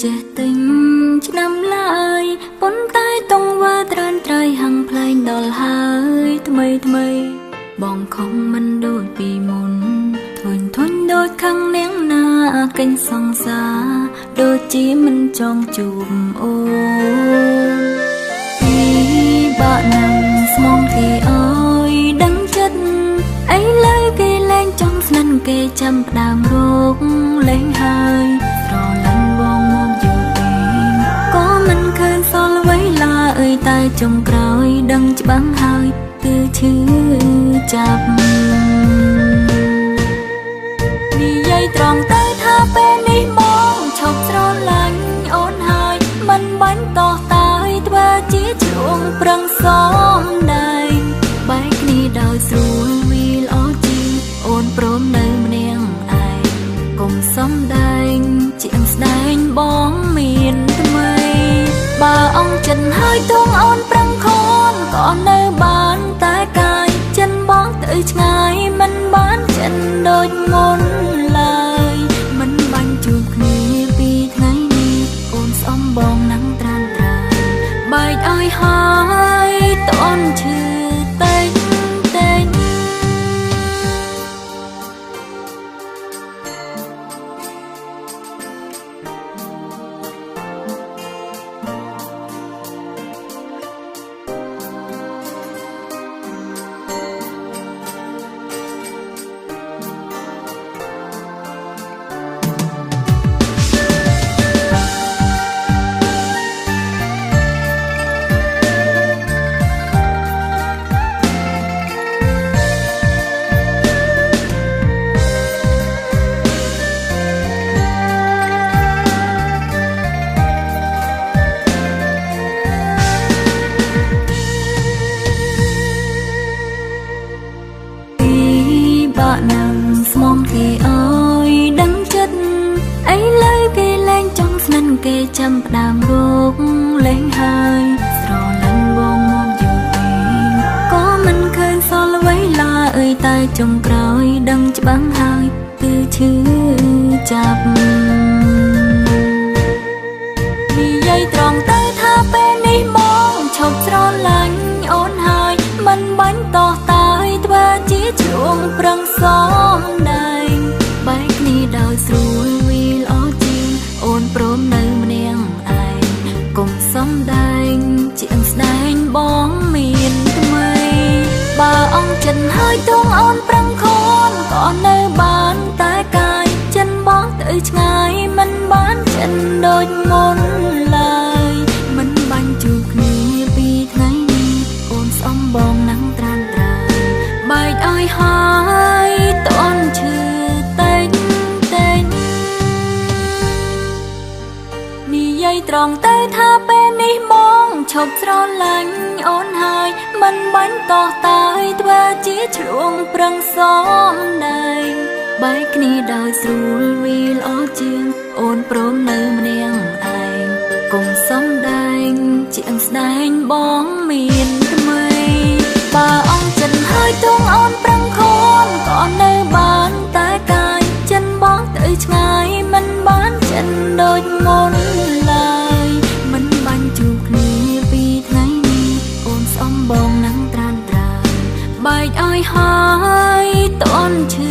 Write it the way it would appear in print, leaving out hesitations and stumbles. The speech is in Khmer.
ចេះទិញឆ្នាំឡើយប៉ុន្តែតងវ៉ាត្រានត្រៃហាំងផ្លែងដល់ហើយថ្មីបងខំមិនដូចពីមុនធុញដូចខាងនាងណាកេញសង្សារដូចជាមិនចង់ជួបអូនពីបាក់ណាំស្មងគេអើយដឹងចិត្តអីលើគេលែងចង់ស្និនគេចាំផ្ដើមរកលែងហើយស្រឡាញ់បងមកយូរពេកក៏មិនឃើញសល់អ្វីឡើយអើយតែចុងក្រោយដឹងច្បាស់ហើយគឺឈឺចាប់និយាយត្រង់ទៅថាពេលនេះបងឈប់ស្រឡាញ់អូនហើយមិនបាញ់តោះតាយធ្វើជាជ្រួងប្រឹងសមដែងបែកគ្នាដោយស្រួលវាល្អជាងអូនព្រមនៅម្នាក់ឯងកុំសំដែងជាងស្ដែងបងមានថ្មីបើអងចិនហើយទងអូនប្រឹងខនក៏នៅបានតែកាយចិនបងទៅឆ្ងាយមិនបានចិនដូចមុនឡើយមិនបាញ់ជួបគ្នាពីថ្ងៃនេះអូនស្អំបងណាំងត្រានត្រៃបែកឲ្យហើយតនឈឺតែងណាំស្មងគេអើយដឹងចិត្តអីលើគេលែងចង់ស្និនគេចាំផ្ដើមរកលែងហើយស្រឡាញ់បងមកយូរពេកក៏មិនឃើញសល់អ្វីឡើយអើយតែចុងក្រោយដឹងច្បាស់ហើយគឺឈឺចាប់និយាយត្រង់ទៅថាពេលនេះបងឈប់ស្រឡាញ់អូនហើយមិនបាញ់តោះតាយធ្វើជាជ្រួងប្រឹងសមដែងបែកគ្នាដោយស្រួលវាល្អជាងអូនព្រមនៅម្នាក់ឯងកុំសំដែងជាងស្ដែងបងមានថ្មីបើអងចិនហើយទងអូនប្រឹងខនក៏នៅបានតែកាយចិនបងទៅឆ្ងាយមិនបានចិនដូចមុនឡើយមិនបាញ់ជួបគ្នាពីថ្ងៃនេះអូនស្អំបងណាំងត្រានត្រៃបែកឲ្យហើយតនឈឺតែងនិយាយត្រង់ទៅថាពេលនេះបងឈប់ស្រឡាញ់អូនហើយមិនបាញ់តោះតាយធ្វើជាជ្រួងប្រឹងសមដែងបែកគ្នាដោយស្រួលវាល្អជាងអូនព្រមនៅម្នាក់ឯងកុំសំដែងជាងស្ដែងបងមានថ្មីបើអងចិនហើយទងអូនប្រឹងខនក៏នៅបានតែកាយចិនបងទៅឆ្ងាយមិនបានចិនដូចមុនឡើយមិនបាញ់ជួបគ្នាពីថ្ងៃនេះអូនស្អំបងណាំងត្រានត្រៃបែកឲ្យហើយតនឈឺ